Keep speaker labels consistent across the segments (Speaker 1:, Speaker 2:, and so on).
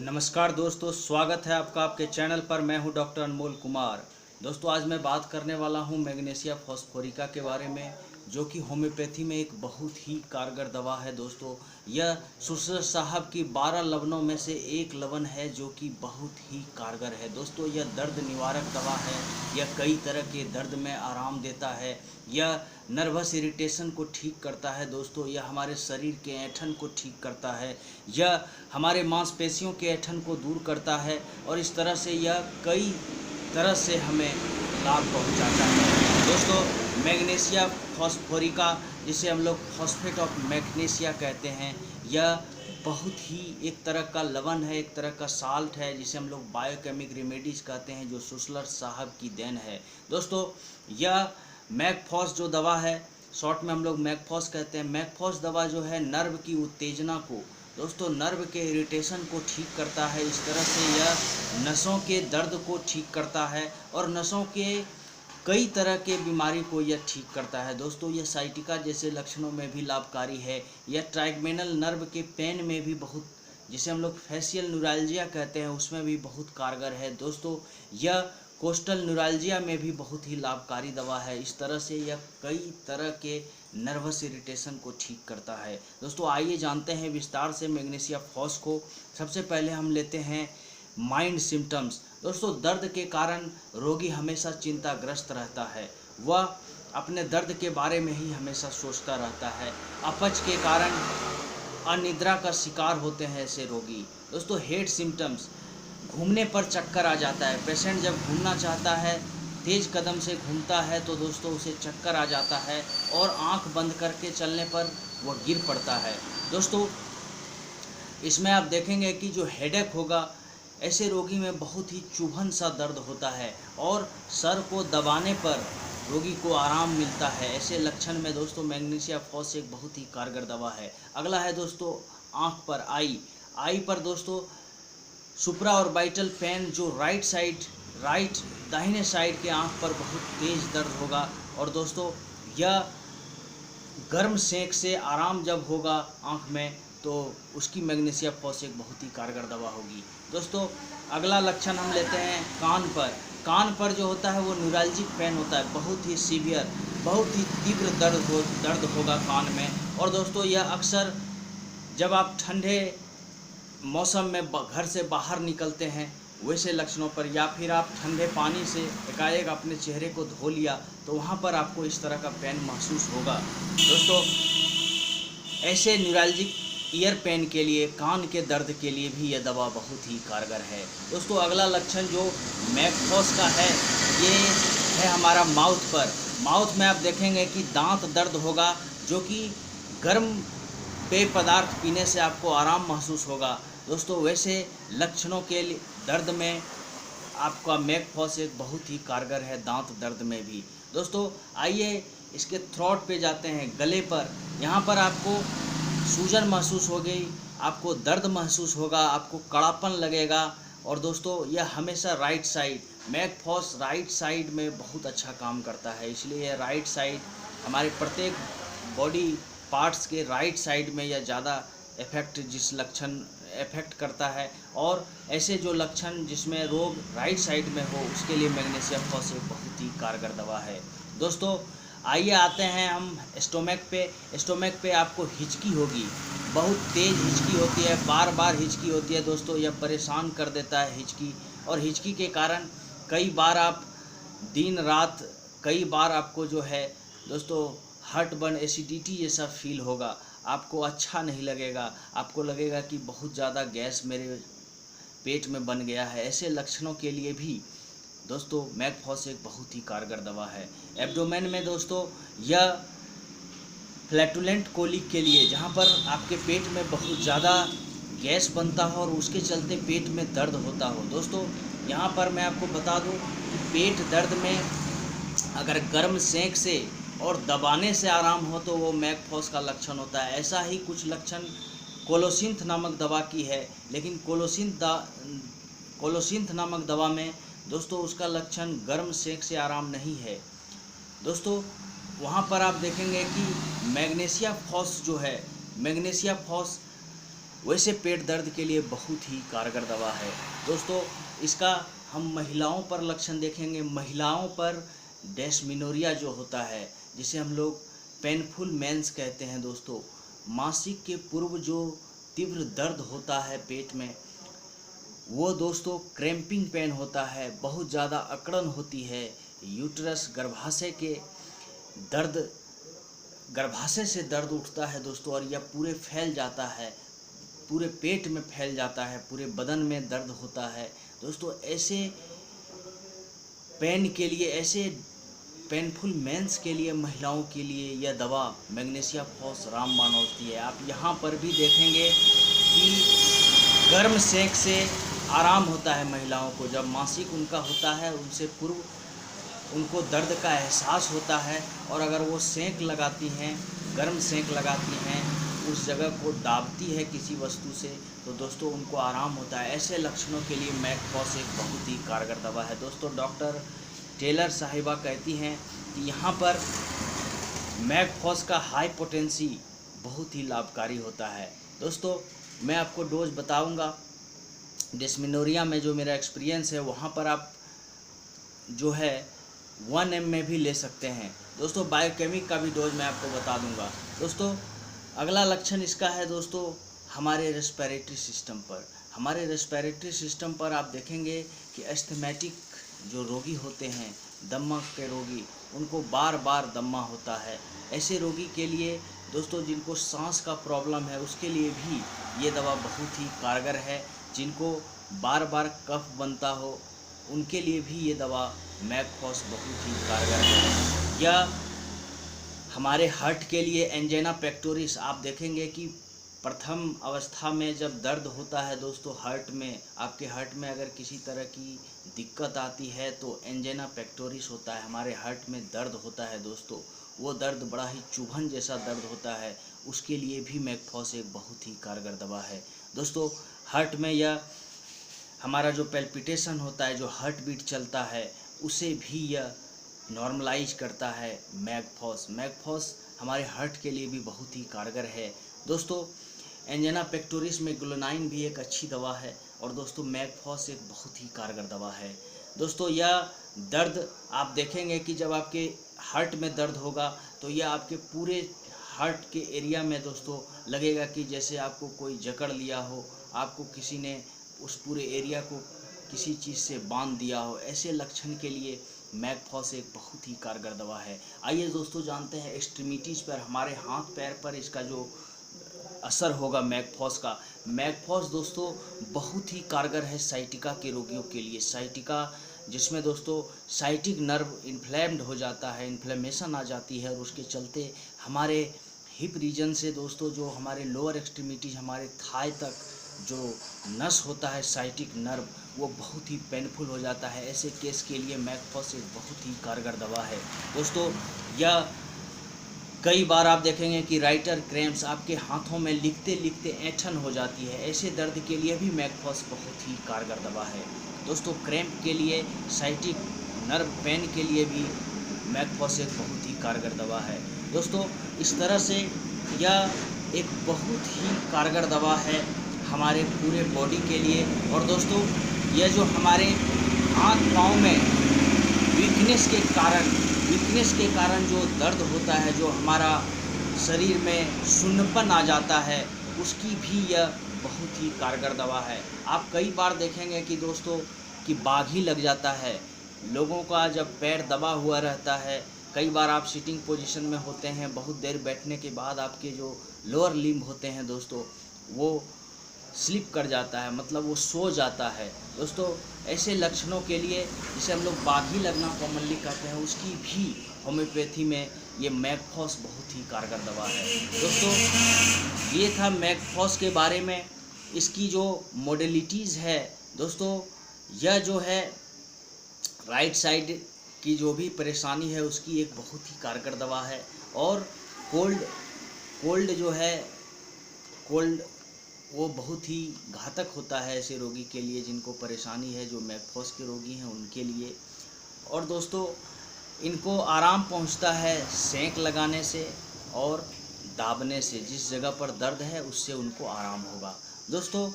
Speaker 1: नमस्कार दोस्तों, स्वागत है आपका आपके चैनल पर। मैं हूं डॉक्टर अनमोल कुमार। दोस्तों, आज मैं बात करने वाला हूं मैग्नीशिया फॉस्फोरिका के बारे में, जो कि होम्योपैथी में एक बहुत ही कारगर दवा है। दोस्तों, यह सुसर साहब की 12 लवणों में से एक लवण है जो कि बहुत ही कारगर है। दोस्तों, यह दर्द निवारक दवा है। यह कई तरह के दर्द में आराम देता है। यह नर्वस इरिटेशन को ठीक करता है। दोस्तों, यह हमारे शरीर के ऐंठन को ठीक करता है। यह हमारे मांसपेशियों के ऐंठन को दूर करता है और इस तरह से यह कई तरह से हमें लाभ पहुंचाता है। दोस्तों, मैग्नीशिया फॉस्फोरिका, जिसे हम लोग फॉस्फेट ऑफ मैग्नीशिया कहते हैं, यह बहुत ही एक तरह का लवण है, एक तरह का साल्ट है, जिसे हम लोग बायोकेमिक रेमेडीज कहते हैं, जो सुसलर साहब की देन है। दोस्तों, यह मैगफॉस जो दवा है, शॉर्ट में हम लोग मैगफॉस कहते हैं। मैगफॉस दवा जो है नर्व की उत्तेजना को, दोस्तों नर्व के इरिटेशन को ठीक करता है। इस तरह से यह नसों के दर्द को ठीक करता है और नसों के कई तरह के बीमारी को यह ठीक करता है। दोस्तों, यह साइटिका जैसे लक्षणों में भी लाभकारी है। यह ट्राइगमेनल नर्व के पेन में भी बहुत, जिसे हम लोग फेशियल न्यूराल्जिया कहते हैं, उसमें भी बहुत कारगर है। दोस्तों, यह कोस्टल न्यूराल्जिया में भी बहुत ही लाभकारी दवा है। इस तरह से यह कई तरह के नर्वस इरिटेशन को ठीक करता है। दोस्तों, आइए जानते हैं विस्तार से मैग्नीशिया फॉस को। सबसे पहले हम लेते हैं माइंड सिम्टम्स। दोस्तों, दर्द के कारण रोगी हमेशा चिंताग्रस्त रहता है। वह अपने दर्द के बारे में ही हमेशा सोचता रहता है। अपच के कारण अनिद्रा का शिकार होते हैं ऐसे रोगी। दोस्तों, हेड सिम्टम्स, घूमने पर चक्कर आ जाता है। पेशेंट जब घूमना चाहता है, तेज़ कदम से घूमता है, तो दोस्तों उसे चक्कर आ जाता है और आंख बंद करके चलने पर वह गिर पड़ता है। दोस्तों, इसमें आप देखेंगे कि जो हेडेक होगा, ऐसे रोगी में बहुत ही चुभन सा दर्द होता है और सर को दबाने पर रोगी को आराम मिलता है। ऐसे लक्षण में दोस्तों मैग्नीशिया फॉस एक बहुत ही कारगर दवा है। अगला है दोस्तों आँख पर, आई पर दोस्तों सुप्रा ऑर्बिटल पेन, जो राइट दाहिने साइड के आंख पर बहुत तेज़ दर्द होगा। और दोस्तों, यह गर्म सेंक से आराम जब होगा आंख में, तो उसकी मैग्नीशिया फॉस एक बहुत ही कारगर दवा होगी। दोस्तों, अगला लक्षण हम लेते हैं कान पर जो होता है वो न्यूराल्जिक पेन होता है, बहुत ही सीवियर, बहुत ही तीव्र दर्द होगा कान में। और दोस्तों, यह अक्सर जब आप ठंडे मौसम में घर से बाहर निकलते हैं, वैसे लक्षणों पर, या फिर आप ठंडे पानी से एकाएक अपने चेहरे को धो लिया, तो वहाँ पर आपको इस तरह का पेन महसूस होगा। दोस्तों, ऐसे न्यूराल्जिक ईयर पेन के लिए, कान के दर्द के लिए भी यह दवा बहुत ही कारगर है। दोस्तों, अगला लक्षण जो मैगफॉस का है, ये है हमारा माउथ में आप देखेंगे कि दांत दर्द होगा, जो कि गर्म पेय पदार्थ पीने से आपको आराम महसूस होगा। दोस्तों, वैसे लक्षणों के दर्द में आपका मैगफॉस एक बहुत ही कारगर है, दांत दर्द में भी। दोस्तों, आइए इसके थ्रोट पे जाते हैं, गले पर। यहाँ पर आपको सूजन महसूस होगी, आपको दर्द महसूस होगा, आपको कड़ापन लगेगा। और दोस्तों, यह हमेशा राइट साइड, मैगफॉस राइट साइड में बहुत अच्छा काम करता है, इसलिए यह राइट साइड हमारे प्रत्येक बॉडी पार्ट्स के राइट साइड में यह ज़्यादा इफेक्ट करता है। और ऐसे जो लक्षण जिसमें रोग राइट साइड में हो, उसके लिए मैग्नीशिया फॉस एक बहुत ही कारगर दवा है। दोस्तों, आइए आते हैं हम स्टोमक पे आपको हिचकी होगी, बहुत तेज़ हिचकी होती है, बार बार हिचकी होती है। दोस्तों, यह परेशान कर देता है हिचकी, और हिचकी के कारण कई बार आप दिन रात, कई बार आपको जो है दोस्तों हार्ट बर्न, एसिडिटी जैसा फील होगा, आपको अच्छा नहीं लगेगा, आपको लगेगा कि बहुत ज़्यादा गैस मेरे पेट में बन गया है। ऐसे लक्षणों के लिए भी दोस्तों मैगफॉस एक बहुत ही कारगर दवा है। एब्डोमेन में दोस्तों, यह फ्लैटुलेंट कोलिक के लिए, जहाँ पर आपके पेट में बहुत ज़्यादा गैस बनता हो और उसके चलते पेट में दर्द होता हो। दोस्तों, यहाँ पर मैं आपको बता दूँ कि पेट दर्द में अगर गर्म सेंक से और दबाने से आराम हो, तो वो मैगफॉस का लक्षण होता है। ऐसा ही कुछ लक्षण कोलोसिंथ नामक दवा की है, लेकिन कोलोसिंथ नामक दवा में दोस्तों उसका लक्षण गर्म सेंक से आराम नहीं है। दोस्तों, वहाँ पर आप देखेंगे कि मैग्नीशिया फॉस जो है, मैग्नीशिया फॉस वैसे पेट दर्द के लिए बहुत ही कारगर दवा है दोस्तों। इसका हम महिलाओं पर लक्षण देखेंगे। महिलाओं पर डिस्मेनोरिया जो होता है, जिसे हम लोग पेनफुल मेंस कहते हैं दोस्तों, मासिक के पूर्व जो तीव्र दर्द होता है पेट में, वो दोस्तों क्रैम्पिंग पेन होता है, बहुत ज़्यादा अकड़न होती है, यूट्रस गर्भाशय के दर्द, गर्भाशय से दर्द उठता है दोस्तों, और यह पूरे फैल जाता है, पूरे पेट में फैल जाता है, पूरे बदन में दर्द होता है दोस्तों। ऐसे पेन के लिए, ऐसे पेनफुल मेंस के लिए, महिलाओं के लिए यह दवा मैग्नीशिया फॉस रामबाण औषधि है। आप यहाँ पर भी देखेंगे कि गर्म सेक से आराम होता है महिलाओं को। जब मासिक उनका होता है, उनसे पूर्व उनको दर्द का एहसास होता है, और अगर वो सेंक लगाती हैं, गर्म सेंक लगाती हैं, उस जगह को दाबती है किसी वस्तु से, तो दोस्तों उनको आराम होता है। ऐसे लक्षणों के लिए मैगफॉस एक बहुत ही कारगर दवा है दोस्तों। डॉक्टर टेलर साहिबा कहती हैं कि यहाँ पर मैगफॉस का हाई पोटेंसी बहुत ही लाभकारी होता है दोस्तों। मैं आपको डोज बताऊंगा। डिस्मेनोरिया में जो मेरा एक्सपीरियंस है, वहाँ पर आप जो है 1 ml में भी ले सकते हैं दोस्तों। बायोकेमिक का भी डोज मैं आपको बता दूंगा दोस्तों। अगला लक्षण इसका है दोस्तों हमारे रेस्पिरेटरी सिस्टम पर। हमारे रेस्पिरेटरी सिस्टम पर आप देखेंगे कि एस्थमेटिक जो रोगी होते हैं, दम्मा के रोगी, उनको बार बार दम्मा होता है। ऐसे रोगी के लिए दोस्तों, जिनको सांस का प्रॉब्लम है, उसके लिए भी ये दवा बहुत ही कारगर है। जिनको बार बार कफ बनता हो, उनके लिए भी ये दवा मैगफॉस बहुत ही कारगर है। या हमारे हार्ट के लिए एंजाइना पेक्टोरिस, आप देखेंगे कि प्रथम अवस्था में जब दर्द होता है दोस्तों हार्ट में, आपके हार्ट में अगर किसी तरह की दिक्कत आती है तो एंजाइना पेक्टोरिस होता है, हमारे हार्ट में दर्द होता है दोस्तों। वो दर्द बड़ा ही चुभन जैसा दर्द होता है, उसके लिए भी मैगफॉस एक बहुत ही कारगर दवा है दोस्तों। हार्ट में या हमारा जो पैल्पिटेशन होता है, जो हार्ट बीट चलता है, उसे भी यह नॉर्मलाइज करता है मैगफॉस। मैगफॉस हमारे हार्ट के लिए भी बहुत ही कारगर है दोस्तों। एंजाइना पेक्टोरिस में ग्लूनाइन भी एक अच्छी दवा है, और दोस्तों मैगफॉस एक बहुत ही कारगर दवा है दोस्तों। यह दर्द आप देखेंगे कि जब आपके हार्ट में दर्द होगा तो यह आपके पूरे हार्ट के एरिया में दोस्तों लगेगा कि जैसे आपको कोई जकड़ लिया हो, आपको किसी ने उस पूरे एरिया को किसी चीज़ से बांध दिया हो। ऐसे लक्षण के लिए मैगफॉस एक बहुत ही कारगर दवा है। आइए दोस्तों जानते हैं एक्सट्रीमिटीज़ पर, हमारे हाथ पैर पर इसका जो असर होगा मैगफॉस का। मैगफॉस दोस्तों बहुत ही कारगर है साइटिका के रोगियों के लिए। साइटिका जिसमें दोस्तों साइटिक नर्व इन्फ्लेम्ड हो जाता है, इन्फ्लेमेशन आ जाती है, और उसके चलते हमारे हिप रीजन से दोस्तों, जो हमारे लोअर एक्सट्रीमिटीज, हमारे थाई तक जो नस होता है साइटिक नर्व, वो बहुत ही पेनफुल हो जाता है। ऐसे केस के लिए मैगफॉस एक बहुत ही कारगर दवा है दोस्तों। यह कई बार आप देखेंगे कि राइटर क्रैम्प्स, आपके हाथों में लिखते लिखते ऐंठन हो जाती है, ऐसे दर्द के लिए भी मैगफॉस बहुत ही कारगर दवा है दोस्तों। क्रैम्प के लिए, साइटिक नर्व पेन के लिए भी मैगफॉस एक बहुत ही कारगर दवा है दोस्तों। इस तरह से यह एक बहुत ही कारगर दवा है हमारे पूरे बॉडी के लिए। और दोस्तों यह जो हमारे हाथ पाँव में वीकनेस के कारण जो दर्द होता है, जो हमारा शरीर में सुन्नपन आ जाता है, उसकी भी यह बहुत ही कारगर दवा है। आप कई बार देखेंगे कि दोस्तों कि बाघी लग जाता है लोगों का जब पैर दबा हुआ रहता है। कई बार आप सिटिंग पोजीशन में होते हैं, बहुत देर बैठने के बाद आपके जो लोअर लिम्ब होते हैं दोस्तों, वो स्लिप कर जाता है, मतलब वो सो जाता है दोस्तों। ऐसे लक्षणों के लिए, जिसे हम लोग बाघी लगना कॉमनली कहते हैं, उसकी भी होम्योपैथी में ये मैगफॉस बहुत ही कारगर दवा है दोस्तों। ये था मैगफॉस के बारे में। इसकी जो मॉडलिटीज़ है दोस्तों, यह जो है राइट साइड की जो भी परेशानी है उसकी एक बहुत ही कारगर दवा है। और कोल्ड जो है, कोल्ड वो बहुत ही घातक होता है ऐसे रोगी के लिए जिनको परेशानी है, जो मैगफॉस के रोगी हैं उनके लिए। और दोस्तों इनको आराम पहुंचता है सेंक लगाने से और दाबने से। जिस जगह पर दर्द है उससे उनको आराम होगा दोस्तों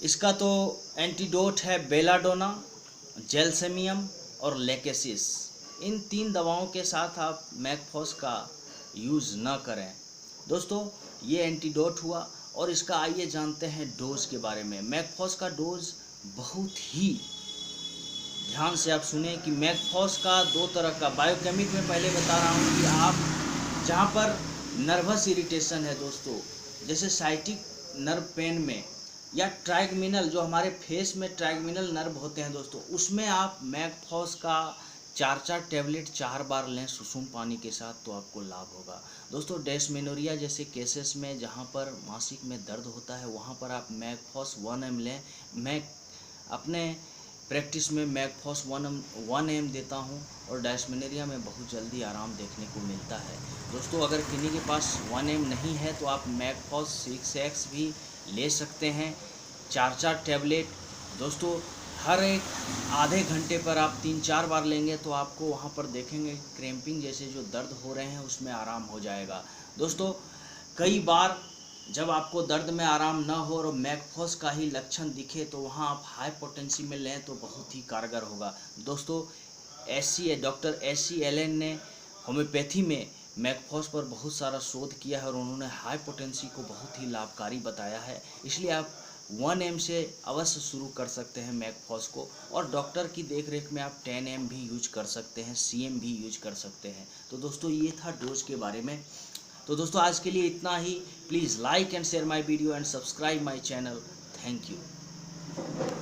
Speaker 1: इसका तो एंटीडोट है बेलाडोना, जेलसेमियम और लेकेसिस। इन 3 दवाओं के साथ आप मैकफॉस का यूज़ ना करें। दोस्तों ये एंटीडोट हुआ और इसका आइए जानते हैं डोज के बारे में। मैकफॉस का डोज बहुत ही ध्यान से आप सुने कि मैकफॉस का 2 तरह का बायोकेमिक में पहले बता रहा हूँ कि आप जहाँ पर नर्वस इरिटेशन है दोस्तों, जैसे साइटिक नर्व पेन में या ट्राइगमिनल, जो हमारे फेस में ट्राइगमिनल नर्व होते हैं दोस्तों, उसमें आप मैकफॉस का 4 टैबलेट 4 बार लें सुसुम पानी के साथ, तो आपको लाभ होगा। दोस्तों डिस्मेनोरिया जैसे केसेस में जहाँ पर मासिक में दर्द होता है वहाँ पर आप मैकफॉस 1 ml लें। मैं अपने प्रैक्टिस में मैकफॉस 1 ml देता हूँ और डिस्मेनोरिया में बहुत जल्दी आराम देखने को मिलता है। दोस्तों अगर किन्हीं के पास 1 ml नहीं है तो आप मैकफॉस 6X भी ले सकते हैं, 4 टैबलेट। दोस्तों हर एक आधे घंटे पर आप 3-4 बार लेंगे तो आपको वहाँ पर देखेंगे क्रैम्पिंग जैसे जो दर्द हो रहे हैं उसमें आराम हो जाएगा। दोस्तों कई बार जब आपको दर्द में आराम ना हो और मैकफॉस का ही लक्षण दिखे तो वहाँ आप हाई पोटेंसी में लें तो बहुत ही कारगर होगा। दोस्तों डॉक्टर SC एलन ने होम्योपैथी में मैकफॉस पर बहुत सारा शोध किया है और उन्होंने हाई पोटेंसी को बहुत ही लाभकारी बताया है। इसलिए आप 1 ml से अवश्य शुरू कर सकते हैं मैकफॉस को, और डॉक्टर की देखरेख में आप 10 ml भी यूज कर सकते हैं, CM भी यूज कर सकते हैं। तो दोस्तों ये था डोज के बारे में। तो दोस्तों आज के लिए इतना ही। Please like and share my video and subscribe my channel. Thank you.